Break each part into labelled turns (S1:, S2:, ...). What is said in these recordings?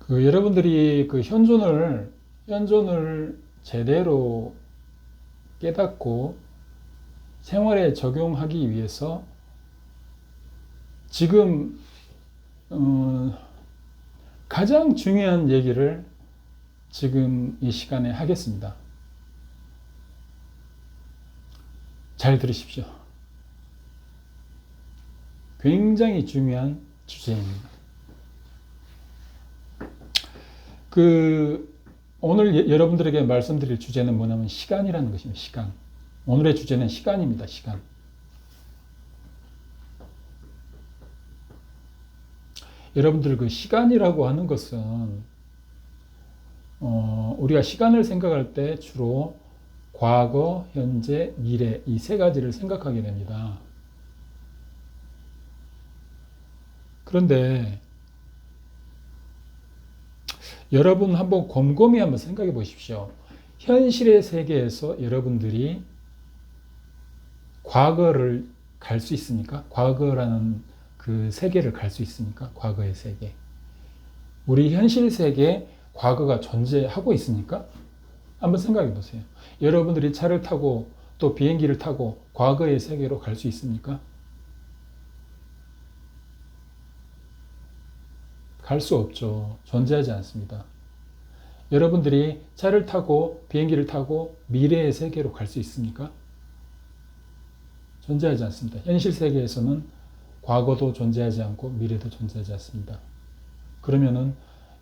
S1: 여러분들이 현존을 제대로 깨닫고 생활에 적용하기 위해서 지금 가장 중요한 얘기를 지금 이 시간에 하겠습니다. 잘 들으십시오. 굉장히 중요한 주제입니다. 오늘 여러분들에게 말씀드릴 주제는 뭐냐면 시간이라는 것입니다. 시간. 오늘의 주제는 시간입니다. 시간. 여러분들 시간이라고 하는 것은 우리가 시간을 생각할 때 주로 과거, 현재, 미래 이 세 가지를 생각하게 됩니다. 그런데 여러분 한번 곰곰이 한번 생각해 보십시오. 현실의 세계에서 여러분들이 과거를 갈 수 있습니까? 과거라는 그 세계를 갈 수 있습니까? 과거의 세계. 우리 현실 세계에 과거가 존재하고 있습니까? 한번 생각해 보세요. 여러분들이 차를 타고 또 비행기를 타고 과거의 세계로 갈 수 있습니까? 갈 수 없죠. 존재하지 않습니다. 여러분들이 차를 타고 비행기를 타고 미래의 세계로 갈 수 있습니까? 존재하지 않습니다. 현실 세계에서는 과거도 존재하지 않고 미래도 존재하지 않습니다. 그러면은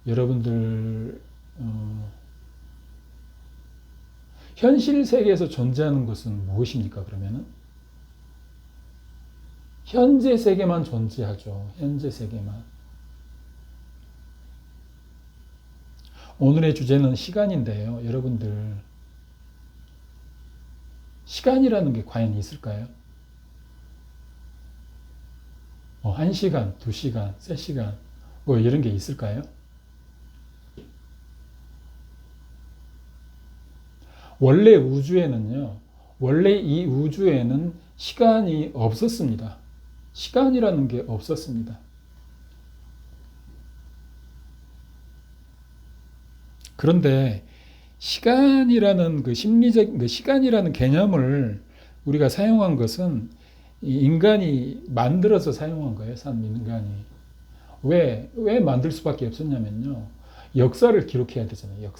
S1: 여러분들 현실 세계에서 존재하는 것은 무엇입니까? 그러면은 현재 세계만 존재하죠. 현재 세계만. 오늘의 주제는 시간인데요. 여러분들 시간이라는 게 과연 있을까요? 1시간, 2시간, 3시간 뭐 이런 게 있을까요? 원래 이 우주에는 시간이 없었습니다. 시간이라는 게 없었습니다. 그런데 시간이라는 시간이라는 개념을 우리가 사용한 것은 인간이 만들어서 사용한 거예요. 인간이. 왜 만들 수밖에 없었냐면요. 역사를 기록해야 되잖아요.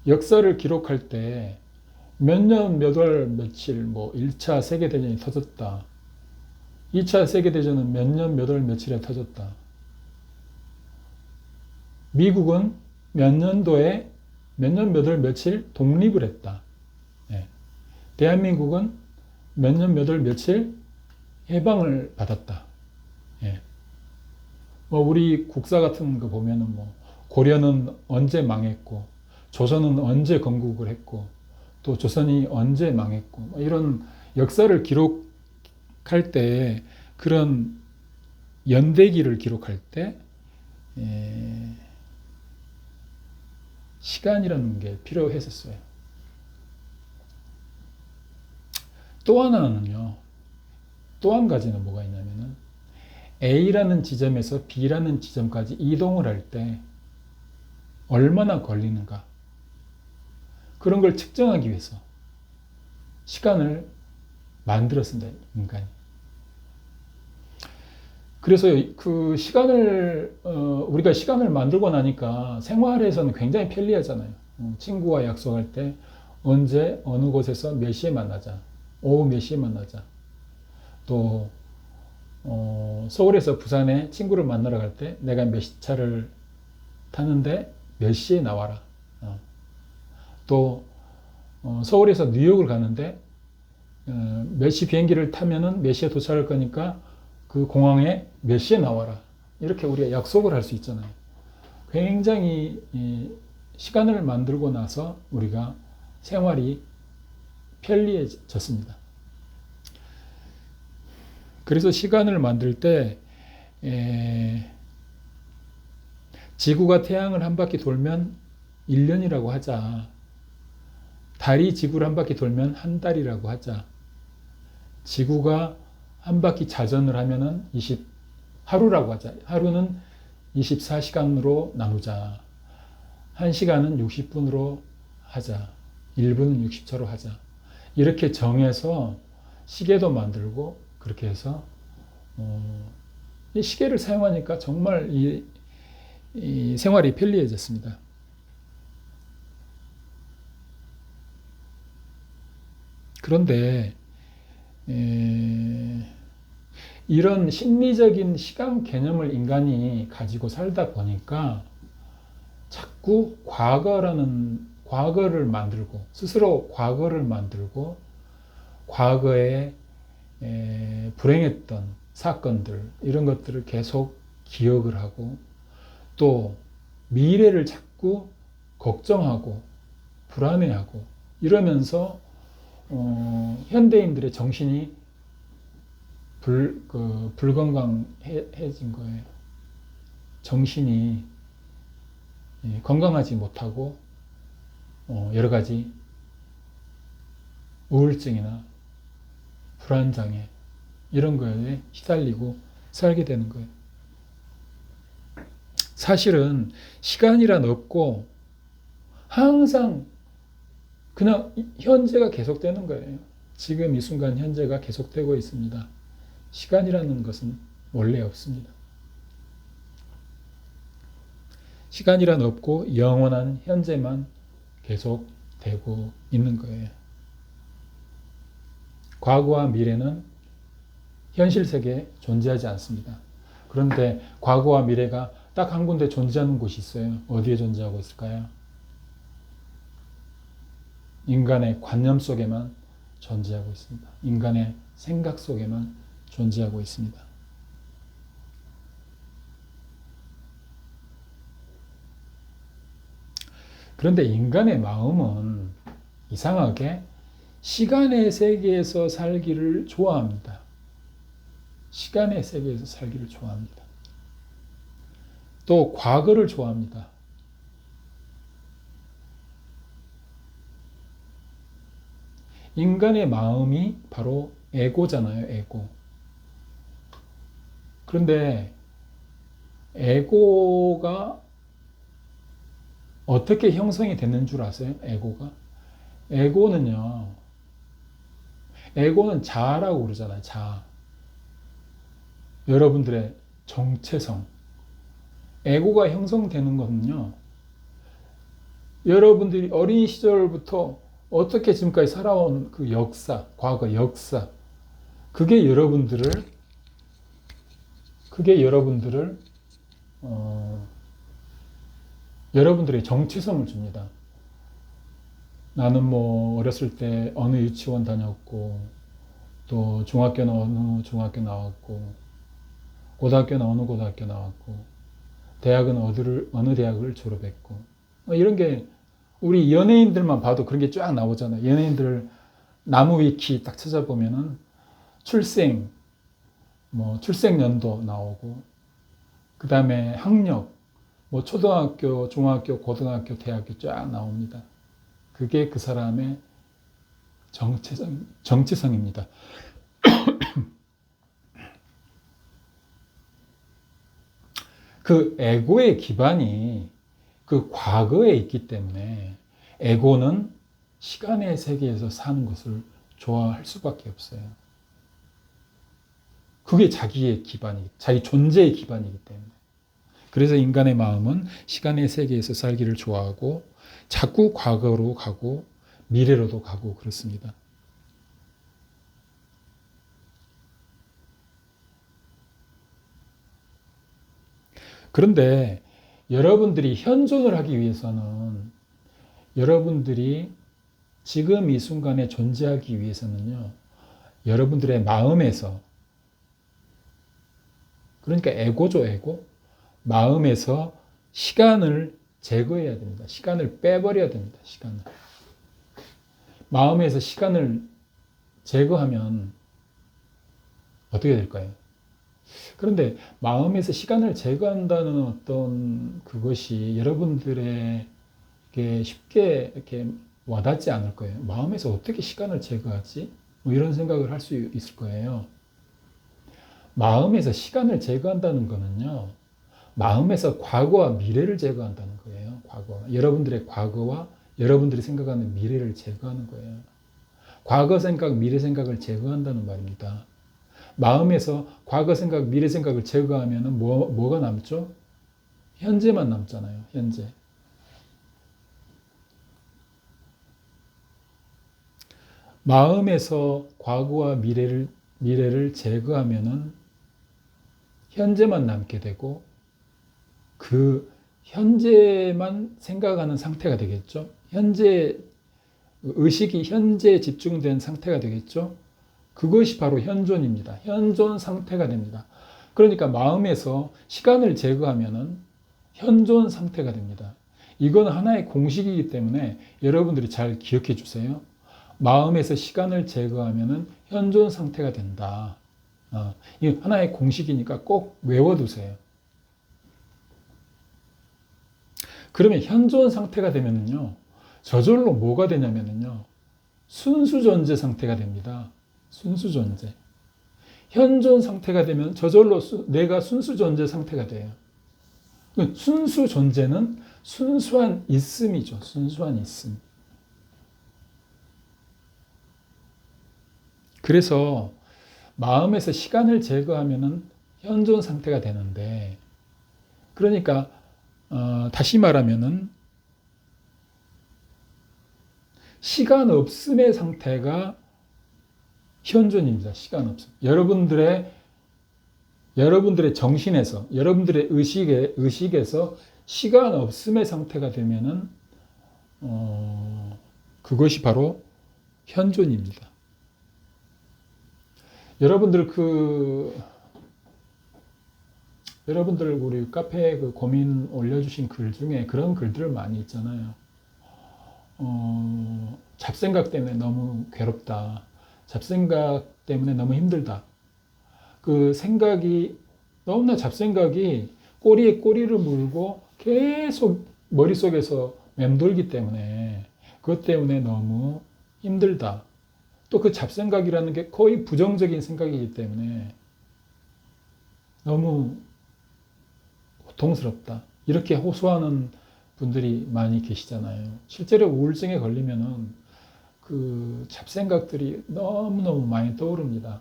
S1: 역사를 기록할 때 몇 년, 몇 월, 며칠, 1차 세계대전이 터졌다. 2차 세계대전은 몇 년, 몇 월, 며칠에 터졌다. 미국은 몇 년도에 몇 년, 몇 월, 며칠 독립을 했다. 예. 대한민국은 몇 년, 몇 월, 며칠 해방을 받았다. 예. 우리 국사 같은 거 보면은 고려는 언제 망했고, 조선은 언제 건국을 했고, 또 조선이 언제 망했고, 이런 역사를 기록할 때, 그런 연대기를 기록할 때, 시간이라는 게 필요했었어요. 또 하나는요, 또 한 가지는 뭐가 있냐면은, A라는 지점에서 B라는 지점까지 이동을 할 때 얼마나 걸리는가. 그런 걸 측정하기 위해서 시간을 만들었습니다, 인간이. 그래서 우리가 시간을 만들고 나니까 생활에서는 굉장히 편리하잖아요. 친구와 약속할 때 언제, 어느 곳에서 몇 시에 만나자. 오후 몇 시에 만나자. 또, 서울에서 부산에 친구를 만나러 갈 때 내가 몇 시 차를 타는데 몇 시에 나와라. 또, 서울에서 뉴욕을 가는데 몇 시 비행기를 타면은 몇 시에 도착할 거니까 그 공항에 몇 시에 나와라. 이렇게 우리가 약속을 할 수 있잖아요. 굉장히 시간을 만들고 나서 우리가 생활이 편리해졌습니다. 그래서 시간을 만들 때 지구가 태양을 한 바퀴 돌면 1년이라고 하자. 달이 지구를 한 바퀴 돌면 한 달이라고 하자. 지구가 한 바퀴 자전을 하면은 하루라고 하자. 하루는 24시간으로 나누자. 1시간은 60분으로 하자. 1분은 60초로 하자. 이렇게 정해서 시계도 만들고 그렇게 해서 이 시계를 사용하니까 정말 이 생활이 편리해졌습니다. 그런데 이런 심리적인 시간 개념을 인간이 가지고 살다 보니까 자꾸 과거를 만들고 스스로 과거를 만들고 과거에 불행했던 사건들 이런 것들을 계속 기억을 하고 또 미래를 자꾸 걱정하고 불안해하고 이러면서 현대인들의 정신이 불건강해진 거예요. 정신이 건강하지 못하고 여러 가지 우울증이나 불안장애 이런 거에 시달리고 살게 되는 거예요. 사실은 시간이란 없고 항상 그냥 현재가 계속되는 거예요. 지금 이 순간 현재가 계속되고 있습니다. 시간이라는 것은 원래 없습니다. 시간이란 없고 영원한 현재만 계속되고 있는 거예요. 과거와 미래는 현실 세계에 존재하지 않습니다. 그런데 과거와 미래가 딱 한 군데 존재하는 곳이 있어요. 어디에 존재하고 있을까요? 인간의 관념 속에만 존재하고 있습니다. 인간의 생각 속에만 존재하고 있습니다. 그런데 인간의 마음은 이상하게 시간의 세계에서 살기를 좋아합니다. 시간의 세계에서 살기를 좋아합니다. 또 과거를 좋아합니다. 인간의 마음이 바로 에고잖아요, 에고. 그런데 에고가 어떻게 형성이 됐는 줄 아세요? 에고가? 에고는 자아라고 그러잖아요, 자아. 여러분들의 정체성. 에고가 형성되는 것은요, 여러분들이 어린 시절부터 어떻게 지금까지 살아온 그 역사, 과거 역사, 그게 여러분들을 여러분들의 정체성을 줍니다. 나는 뭐 어렸을 때 어느 유치원 다녔고, 또 중학교는 어느 중학교 나왔고, 고등학교는 어느 고등학교 나왔고, 대학은 어느 대학을 졸업했고, 이런 게 우리 연예인들만 봐도 그런 게 쫙 나오잖아요. 연예인들 나무 위키 딱 찾아보면은 출생 연도 나오고, 그 다음에 학력, 뭐 초등학교, 중학교, 고등학교, 대학교 쫙 나옵니다. 그게 그 사람의 정체성입니다. 그 에고의 기반이 그 과거에 있기 때문에 에고는 시간의 세계에서 사는 것을 좋아할 수밖에 없어요. 그게 자기의 기반이, 자기 존재의 기반이기 때문에. 그래서 인간의 마음은 시간의 세계에서 살기를 좋아하고 자꾸 과거로 가고 미래로도 가고 그렇습니다. 그런데 여러분들이 현존을 하기 위해서는, 여러분들이 지금 이 순간에 존재하기 위해서는요, 여러분들의 마음에서, 그러니까 에고죠, 에고. 마음에서 시간을 제거해야 됩니다. 시간을 빼버려야 됩니다. 시간을. 마음에서 시간을 제거하면 어떻게 될까요? 그런데 마음에서 시간을 제거한다는 어떤 그것이 여러분들에게 쉽게 이렇게 와닿지 않을 거예요. 마음에서 어떻게 시간을 제거하지? 뭐 이런 생각을 할 수 있을 거예요. 마음에서 시간을 제거한다는 거는요, 마음에서 과거와 미래를 제거한다는 거예요. 여러분들의 과거와 여러분들이 생각하는 미래를 제거하는 거예요. 과거 생각, 미래 생각을 제거한다는 말입니다. 마음에서 과거 생각, 미래 생각을 제거하면 뭐가 남죠? 현재만 남잖아요. 현재. 마음에서 과거와 미래를 제거하면은 현재만 남게 되고 그 현재만 생각하는 상태가 되겠죠. 의식이 현재에 집중된 상태가 되겠죠. 그것이 바로 현존입니다. 현존 상태가 됩니다. 그러니까 마음에서 시간을 제거하면은 현존 상태가 됩니다. 이건 하나의 공식이기 때문에 여러분들이 잘 기억해 주세요. 마음에서 시간을 제거하면은 현존 상태가 된다. 이 하나의 공식이니까 꼭 외워두세요. 그러면 현존 상태가 되면요, 저절로 뭐가 되냐면요, 순수 존재 상태가 됩니다. 순수 존재. 현존 상태가 되면 저절로 내가 순수 존재 상태가 돼요. 순수 존재는 순수한 있음이죠. 순수한 있음. 그래서 마음에서 시간을 제거하면은 현존 상태가 되는데, 그러니까 다시 말하면은 시간 없음의 상태가 현존입니다. 시간 없음. 여러분들의 정신에서, 여러분들의 의식에서 시간 없음의 상태가 되면은 그것이 바로 현존입니다. 여러분들 우리 카페에 고민 올려주신 글 중에 그런 글들 많이 있잖아요. 잡생각 때문에 너무 괴롭다. 잡생각 때문에 너무 힘들다. 너무나 잡생각이 꼬리에 꼬리를 물고 계속 머릿속에서 맴돌기 때문에 그것 때문에 너무 힘들다. 또 그 잡생각이라는 게 거의 부정적인 생각이기 때문에 너무 고통스럽다. 이렇게 호소하는 분들이 많이 계시잖아요. 실제로 우울증에 걸리면은 그 잡생각들이 너무너무 많이 떠오릅니다.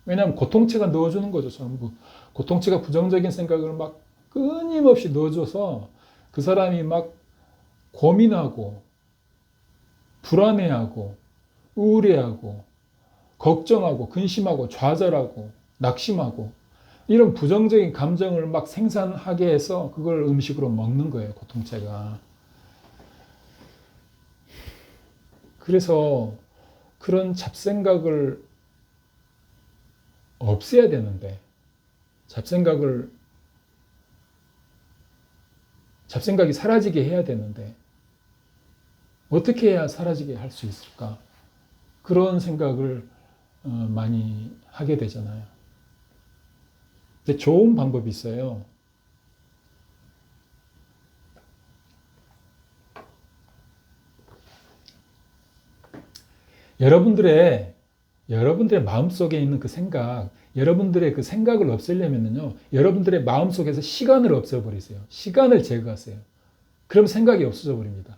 S1: 왜냐하면 고통체가 넣어주는 거죠, 전부. 고통체가 부정적인 생각을 막 끊임없이 넣어줘서 그 사람이 막 고민하고, 불안해하고, 우울해하고, 걱정하고, 근심하고, 좌절하고, 낙심하고, 이런 부정적인 감정을 막 생산하게 해서 그걸 음식으로 먹는 거예요, 고통체가. 그래서 그런 잡생각을 없애야 되는데, 잡생각이 사라지게 해야 되는데, 어떻게 해야 사라지게 할 수 있을까? 그런 생각을 많이 하게 되잖아요. 근데 좋은 방법이 있어요. 여러분들의 마음속에 있는 그 생각, 여러분들의 그 생각을 없애려면요, 여러분들의 마음속에서 시간을 없애버리세요. 시간을 제거하세요. 그럼 생각이 없어져 버립니다.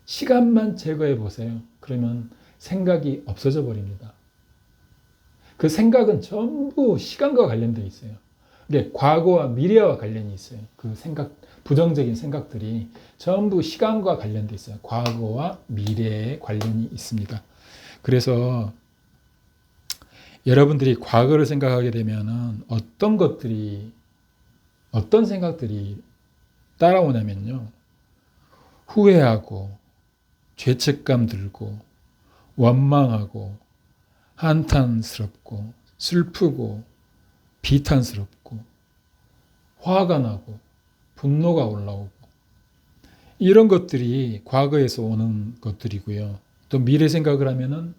S1: 시간만 제거해 보세요. 그러면 생각이 없어져 버립니다. 그 생각은 전부 시간과 관련되어 있어요. 이게 과거와 미래와 관련이 있어요. 그 부정적인 생각들이 전부 시간과 관련되어 있어요. 과거와 미래에 관련이 있습니다. 그래서 여러분들이 과거를 생각하게 되면은 어떤 생각들이 따라오냐면요, 후회하고, 죄책감 들고, 원망하고, 한탄스럽고, 슬프고, 비탄스럽고, 화가 나고, 분노가 올라오고, 이런 것들이 과거에서 오는 것들이고요. 또 미래 생각을 하면은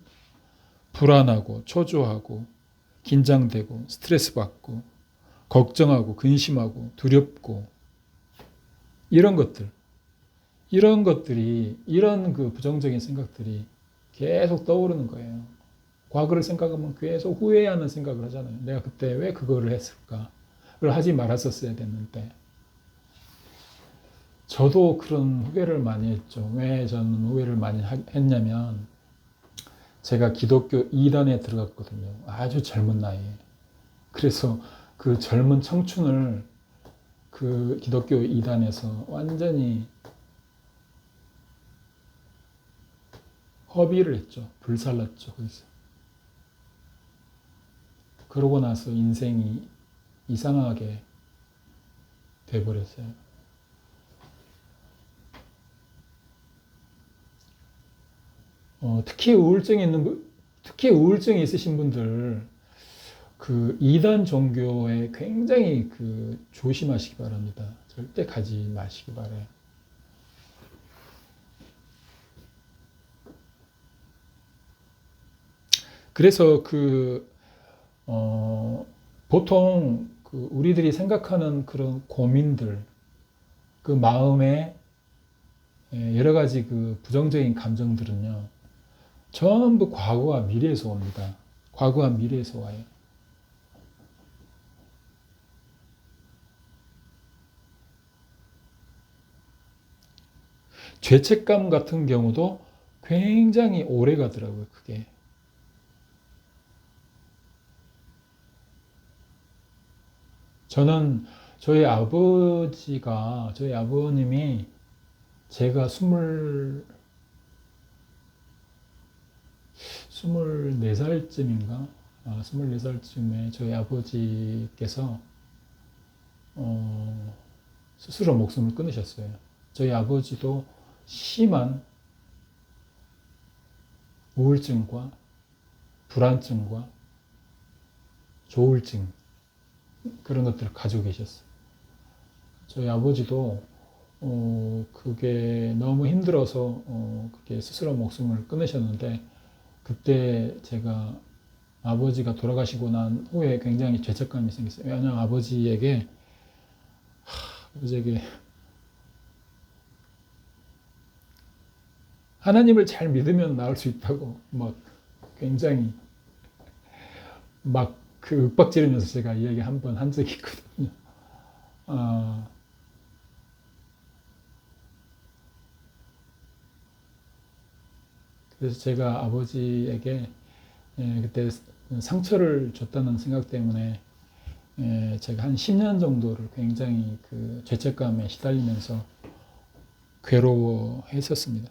S1: 불안하고, 초조하고, 긴장되고, 스트레스 받고, 걱정하고, 근심하고, 두렵고, 이런 것들이, 이런 그 부정적인 생각들이 계속 떠오르는 거예요. 과거를 생각하면 계속 후회하는 생각을 하잖아요. 내가 그때 왜 그거를 했을까? 하지 말았었어야 됐는데. 저도 그런 후회를 많이 했죠. 왜 저는 후회를 많이 했냐면 제가 기독교 2단에 들어갔거든요. 아주 젊은 나이에. 그래서 그 젊은 청춘을 그 기독교 2단에서 완전히 허비를 했죠. 불살랐죠. 거기서. 그러고 나서 인생이 이상하게 돼버렸어요. 특히 우울증이 있으신 분들, 그 이단 종교에 굉장히 그 조심하시기 바랍니다. 절대 가지 마시기 바래요. 그래서 보통 우리들이 생각하는 그런 고민들, 그 마음에 여러 가지 그 부정적인 감정들은요, 전부 과거와 미래에서 옵니다. 과거와 미래에서 와요. 죄책감 같은 경우도 굉장히 오래 가더라고요, 그게. 저는 저희 아버님이 제가 24살쯤인가? 24살쯤에 저희 아버지께서 스스로 목숨을 끊으셨어요. 저희 아버지도 심한 우울증과 불안증과 조울증 그런 것들을 가지고 계셨어요. 저희 아버지도 그게 너무 힘들어서 그게 스스로 목숨을 끊으셨는데 그때 제가 아버지가 돌아가시고 난 후에 굉장히 죄책감이 생겼어요. 왜냐하면 아버지에게 하나님을 잘 믿으면 나을 수 있다고 막 굉장히 막 그 윽박지르면서 제가 이야기 한 번 한 적이 있거든요. 그래서 제가 아버지에게 그때 상처를 줬다는 생각 때문에 제가 한 10년 정도를 굉장히 그 죄책감에 시달리면서 괴로워했었습니다.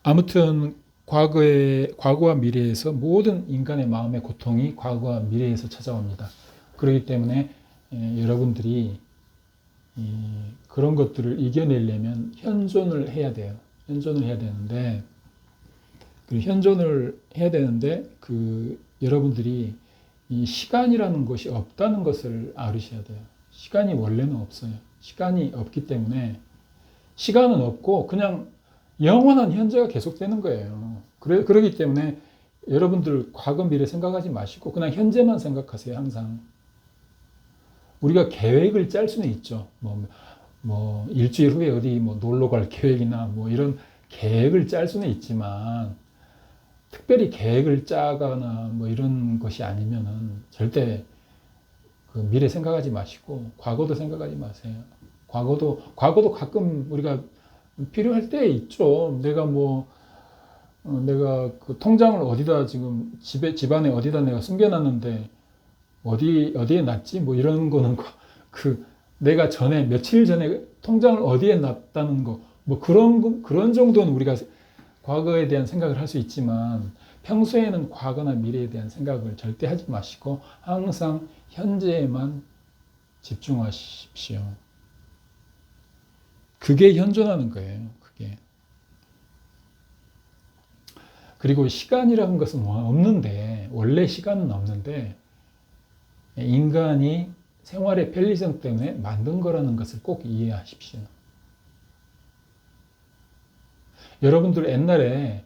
S1: 아무튼 과거와 미래에서 모든 인간의 마음의 고통이 과거와 미래에서 찾아옵니다. 그렇기 때문에 여러분들이 그런 것들을 이겨내려면 현존을 해야 돼요. 현존을 해야 되는데 여러분들이 이 시간이라는 것이 없다는 것을 알으셔야 돼요. 시간이 원래는 없어요. 시간이 없기 때문에 시간은 없고 그냥 영원한 현재가 계속되는 거예요. 그러기 때문에 여러분들 과거 미래 생각하지 마시고 그냥 현재만 생각하세요. 항상. 우리가 계획을 짤 수는 있죠. 뭐 일주일 후에 어디 뭐 놀러 갈 계획이나 뭐 이런 계획을 짤 수는 있지만 특별히 계획을 짜거나 뭐 이런 것이 아니면은 절대 그 미래 생각하지 마시고 과거도 생각하지 마세요. 과거도 가끔 우리가 필요할 때 있죠. 내가 그 통장을 어디다 지금 집안에 어디다 내가 숨겨놨는데 어디에 놨지? 뭐 이런 거는 내가 며칠 전에 통장을 어디에 놨다는 거, 뭐 그런 정도는 우리가 과거에 대한 생각을 할 수 있지만 평소에는 과거나 미래에 대한 생각을 절대 하지 마시고 항상 현재에만 집중하십시오. 그게 현존하는 거예요. 그게. 그리고 시간이라는 것은 없는데 원래 시간은 없는데 인간이 생활의 편리성 때문에 만든 거라는 것을 꼭 이해하십시오. 여러분들 옛날에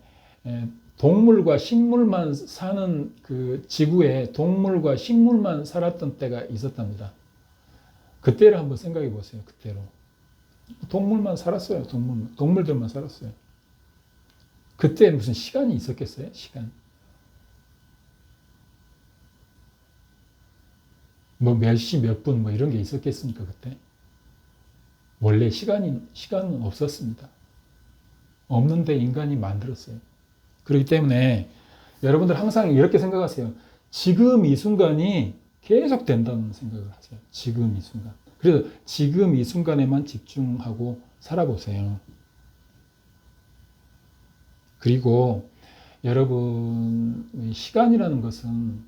S1: 동물과 식물만 사는 그 지구에 동물과 식물만 살았던 때가 있었답니다. 그때를 한번 생각해 보세요. 그때로. 동물만 살았어요. 동물들만 살았어요. 그때 무슨 시간이 있었겠어요? 시간. 뭐 몇 시 몇 분 뭐 이런 게 있었겠습니까, 그때? 원래 시간은 없었습니다. 없는데 인간이 만들었어요. 그렇기 때문에 여러분들 항상 이렇게 생각하세요. 지금 이 순간이 계속 된다는 생각을 하세요. 지금 이 순간. 그래서 지금 이 순간에만 집중하고 살아보세요. 그리고 여러분, 시간이라는 것은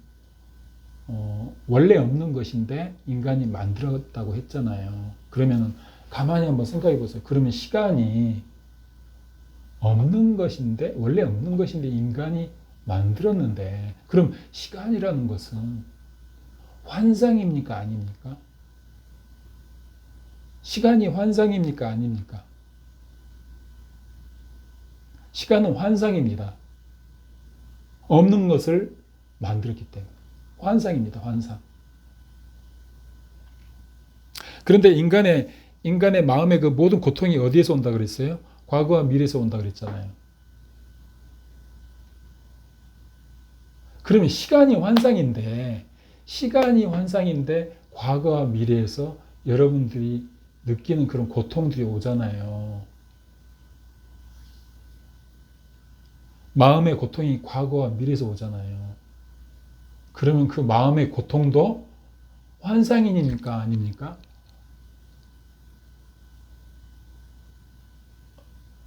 S1: 원래 없는 것인데 인간이 만들었다고 했잖아요. 그러면 가만히 한번 생각해 보세요. 그러면 시간이 없는 것인데, 원래 없는 것인데 인간이 만들었는데, 그럼 시간이라는 것은 환상입니까? 아닙니까? 시간이 환상입니까? 아닙니까? 시간은 환상입니다. 없는 것을 만들었기 때문에. 환상입니다. 환상. 그런데 인간의 마음의 그 모든 고통이 어디에서 온다 그랬어요? 과거와 미래에서 온다 그랬잖아요. 그러면 시간이 환상인데 과거와 미래에서 여러분들이 느끼는 그런 고통들이 오잖아요. 마음의 고통이 과거와 미래에서 오잖아요. 그러면 그 마음의 고통도 환상입니까? 아닙니까?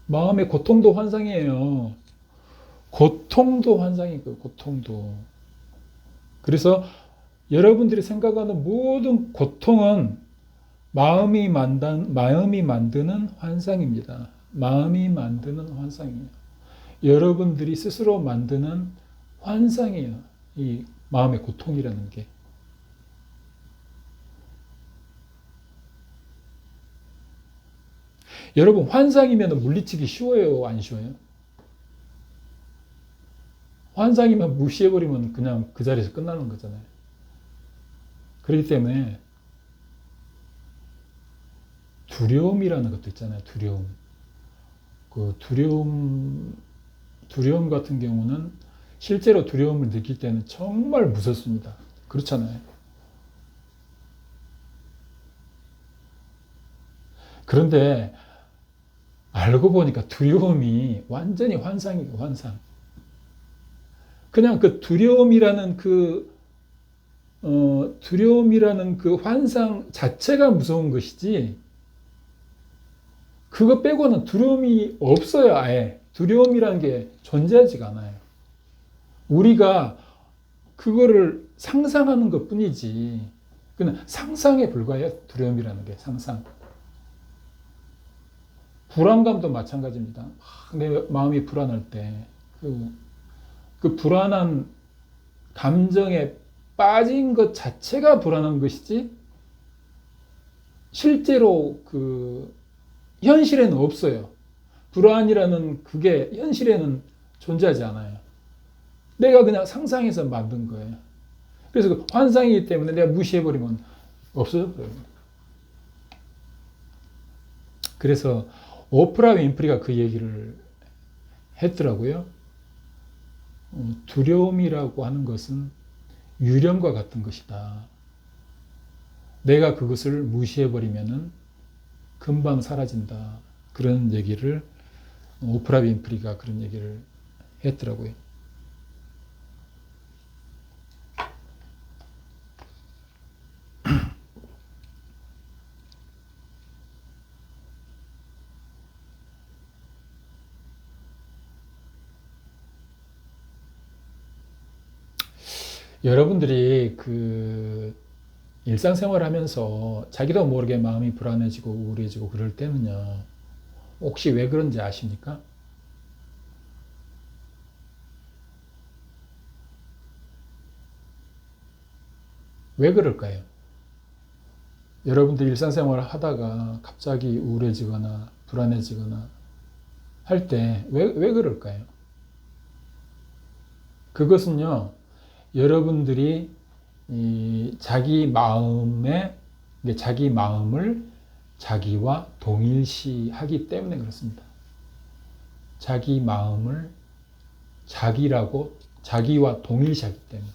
S1: 마음의 고통도 환상이에요. 고통도 환상이고, 고통도. 그래서 여러분들이 생각하는 모든 고통은 마음이 만드는 환상입니다. 마음이 만드는 환상이에요. 여러분들이 스스로 만드는 환상이에요. 이 마음의 고통이라는 게. 여러분, 환상이면 물리치기 쉬워요? 안 쉬워요? 환상이면 무시해버리면 그냥 그 자리에서 끝나는 거잖아요. 그렇기 때문에 두려움이라는 것도 있잖아요. 두려움. 그 두려움 같은 경우는 실제로 두려움을 느낄 때는 정말 무섭습니다. 그렇잖아요. 그런데 알고 보니까 두려움이 완전히 환상이에요. 환상. 그냥 그 두려움이라는 그 환상 자체가 무서운 것이지, 그거 빼고는 두려움이 없어요. 아예. 두려움이라는 게 존재하지가 않아요. 우리가 그거를 상상하는 것 뿐이지, 그냥 상상에 불과해요. 두려움이라는 게 상상. 불안감도 마찬가지입니다. 내 마음이 불안할 때, 그 불안한 감정에 빠진 것 자체가 불안한 것이지, 실제로 현실에는 없어요. 불안이라는 그게 현실에는 존재하지 않아요. 내가 그냥 상상해서 만든 거예요. 그래서 그 환상이기 때문에 내가 무시해버리면 없어져 버려요. 그래서 오프라 윈프리가 그 얘기를 했더라고요. 두려움이라고 하는 것은 유령과 같은 것이다. 내가 그것을 무시해버리면은 금방 사라진다. 그런 얘기를, 오프라 윈프리가 그런 얘기를 했더라고요. 여러분들이 일상생활 하면서 자기도 모르게 마음이 불안해지고 우울해지고 그럴 때는요, 혹시 왜 그런지 아십니까? 왜 그럴까요? 여러분들 일상생활을 하다가 갑자기 우울해지거나 불안해지거나 할 때 왜 그럴까요? 그것은요, 여러분들이 자기 마음을 자기와 동일시하기 때문에 그렇습니다. 자기 마음을 자기와 동일시하기 때문에.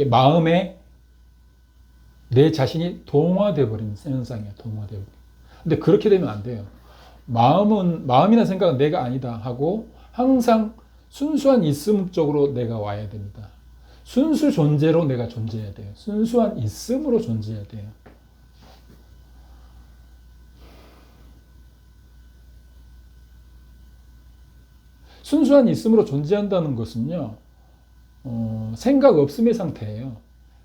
S1: 마음에 내 자신이 동화돼 버리는 현상이야. 동화돼 버리는. 근데 그렇게 되면 안 돼요. 마음이나 생각은 내가 아니다 하고 항상 순수한 있음 쪽으로 내가 와야 됩니다. 순수 존재로 내가 존재해야 돼요. 순수한 있음으로 존재해야 돼요. 순수한 있음으로 존재한다는 것은요, 생각 없음의 상태예요.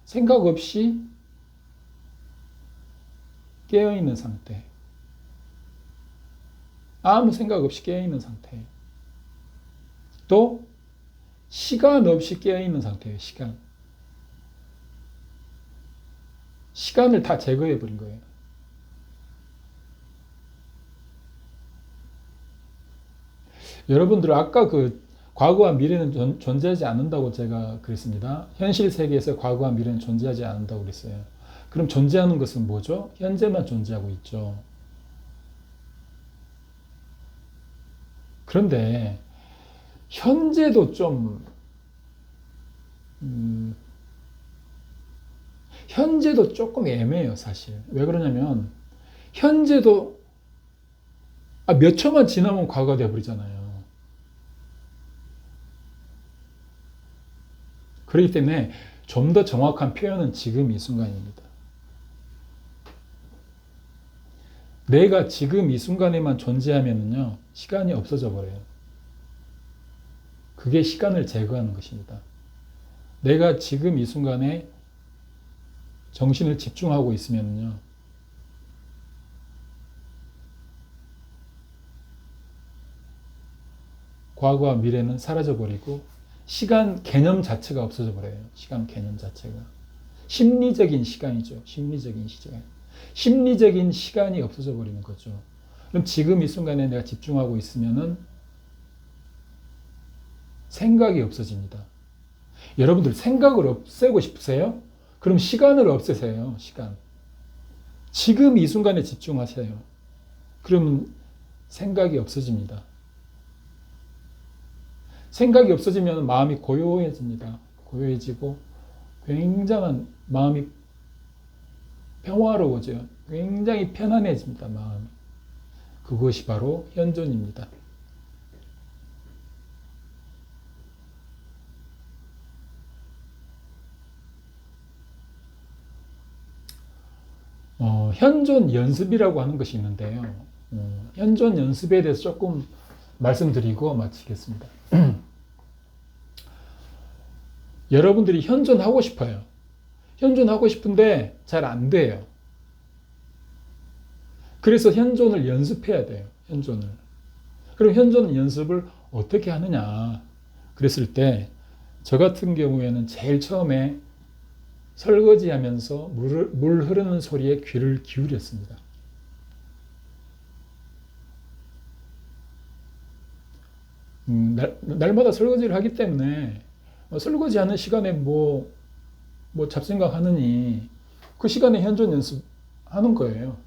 S1: 생각 없이 깨어있는 상태. 아무 생각 없이 깨어있는 상태. 또 시간 없이 깨어있는 상태예요. 시간을 다 제거해 버린 거예요. 여러분들 아까 그 과거와 미래는 존재하지 않는다고 제가 그랬습니다. 현실 세계에서 과거와 미래는 존재하지 않는다고 그랬어요. 그럼 존재하는 것은 뭐죠? 현재만 존재하고 있죠. 그런데 현재도 현재도 조금 애매해요, 사실. 왜 그러냐면 현재도 몇 초만 지나면 과거가 되어버리잖아요. 그렇기 때문에 좀 더 정확한 표현은 지금 이 순간입니다. 내가 지금 이 순간에만 존재하면요, 시간이 없어져 버려요. 그게 시간을 제거하는 것입니다. 내가 지금 이 순간에 정신을 집중하고 있으면요, 과거와 미래는 사라져 버리고 시간 개념 자체가 없어져 버려요. 시간 개념 자체가. 심리적인 시간이죠. 심리적인 시간. 심리적인 시간이 없어져 버리는 거죠. 그럼 지금 이 순간에 내가 집중하고 있으면은 생각이 없어집니다. 여러분들 생각을 없애고 싶으세요? 그럼 시간을 없애세요. 시간. 지금 이 순간에 집중하세요. 그러면 생각이 없어집니다. 생각이 없어지면 마음이 고요해집니다. 고요해지고 굉장한 마음이 평화로워져요. 굉장히 편안해집니다. 마음이. 그것이 바로 현존입니다. 현존 연습이라고 하는 것이 있는데요. 현존 연습에 대해서 조금 말씀드리고 마치겠습니다. 여러분들이 현존하고 싶어요. 현존하고 싶은데 잘 안 돼요. 그래서 현존을 연습해야 돼요. 현존을. 그럼 현존 연습을 어떻게 하느냐. 그랬을 때 저 같은 경우에는 제일 처음에 설거지하면서 물 흐르는 소리에 귀를 기울였습니다. 날마다 설거지를 하기 때문에 설거지하는 시간에 뭐 잡생각 하느니 그 시간에 현존 연습하는 거예요.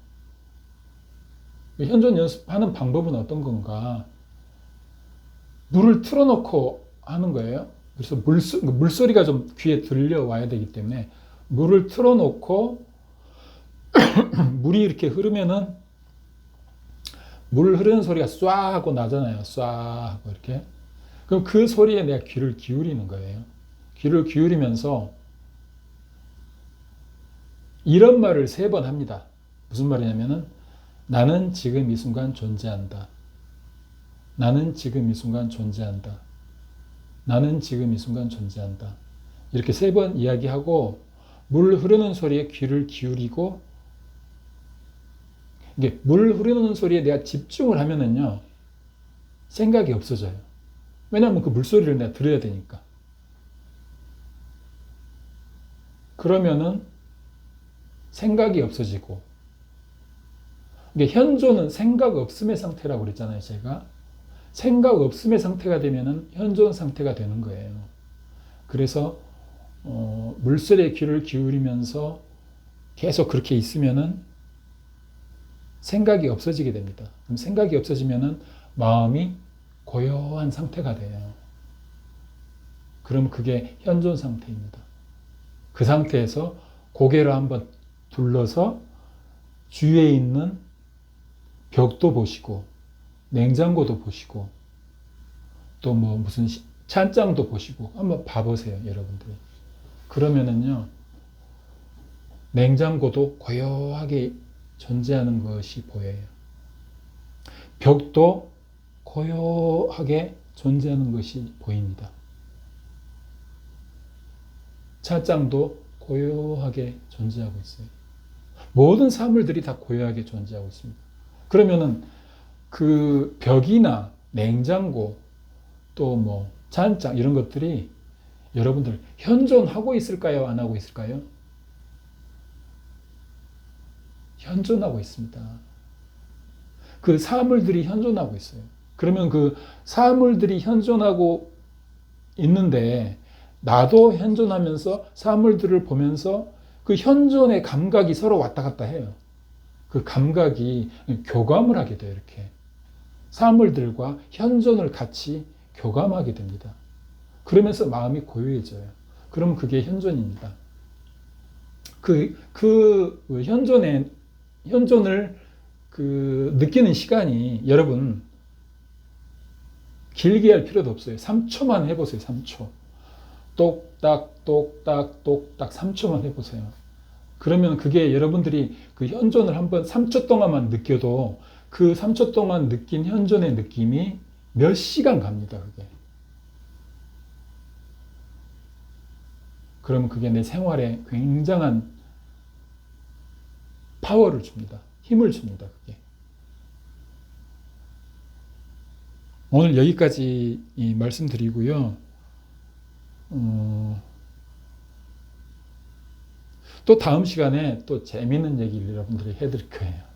S1: 현존 연습하는 방법은 어떤 건가? 물을 틀어놓고 하는 거예요. 그래서 물소리가 좀 귀에 들려와야 되기 때문에 물을 틀어놓고 물이 이렇게 흐르면은 물 흐르는 소리가 쏴 하고 나잖아요. 쏴 하고 이렇게. 그럼 그 소리에 내가 귀를 기울이는 거예요. 귀를 기울이면서 이런 말을 3번 합니다. 무슨 말이냐면은 나는 지금 이 순간 존재한다. 나는 지금 이 순간 존재한다. 나는 지금 이 순간 존재한다. 이렇게 3번 이야기하고 물 흐르는 소리에 귀를 기울이고 이게 물 흐르는 소리에 내가 집중을 하면은요 생각이 없어져요. 왜냐하면 그 물소리를 내가 들어야 되니까. 그러면은 생각이 없어지고 이게 현존은 생각 없음의 상태라고 그랬잖아요. 제가 생각 없음의 상태가 되면은 현존 상태가 되는 거예요. 그래서 물소리에 귀를 기울이면서 계속 그렇게 있으면은 생각이 없어지게 됩니다. 그럼 생각이 없어지면은 마음이 고요한 상태가 돼요. 그럼 그게 현존 상태입니다. 그 상태에서 고개를 한번 둘러서 주위에 있는 벽도 보시고 냉장고도 보시고 또 뭐 무슨 찬장도 보시고 한번 봐보세요, 여러분들이. 그러면은요, 냉장고도 고요하게 존재하는 것이 보여요. 벽도 고요하게 존재하는 것이 보입니다. 찬장도 고요하게 존재하고 있어요. 모든 사물들이 다 고요하게 존재하고 있습니다. 그러면은 그 벽이나 냉장고 또 뭐 찬장 이런 것들이 여러분들 현존하고 있을까요? 안 하고 있을까요? 현존하고 있습니다. 그 사물들이 현존하고 있어요. 그러면 그 사물들이 현존하고 있는데 나도 현존하면서 사물들을 보면서 그 현존의 감각이 서로 왔다 갔다 해요. 그 감각이 교감을 하게 돼요. 이렇게 사물들과 현존을 같이 교감하게 됩니다. 그러면서 마음이 고요해져요. 그럼 그게 현존입니다. 현존을 느끼는 시간이 여러분 길게 할 필요도 없어요. 3초만 해보세요. 3초. 똑딱, 똑딱, 똑딱 3초만 해보세요. 그러면 그게 여러분들이 그 현존을 한번 3초 동안만 느껴도 그 3초 동안 느낀 현존의 느낌이 몇 시간 갑니다. 그게. 그러면 그게 내 생활에 굉장한 파워를 줍니다. 힘을 줍니다. 그게. 오늘 여기까지 말씀드리고요. 또 다음 시간에 또 재미있는 얘기를 여러분들이 해드릴 거예요.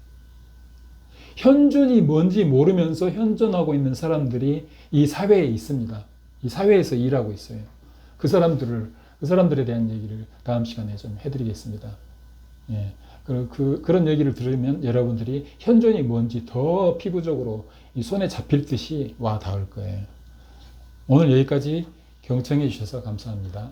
S1: 현존이 뭔지 모르면서 현존하고 있는 사람들이 이 사회에 있습니다. 이 사회에서 일하고 있어요. 그 사람들에 대한 얘기를 다음 시간에 좀 해드리겠습니다. 예. 그런 얘기를 들으면 여러분들이 현존이 뭔지 더 피부적으로 이 손에 잡힐 듯이 와 닿을 거예요. 오늘 여기까지 경청해 주셔서 감사합니다.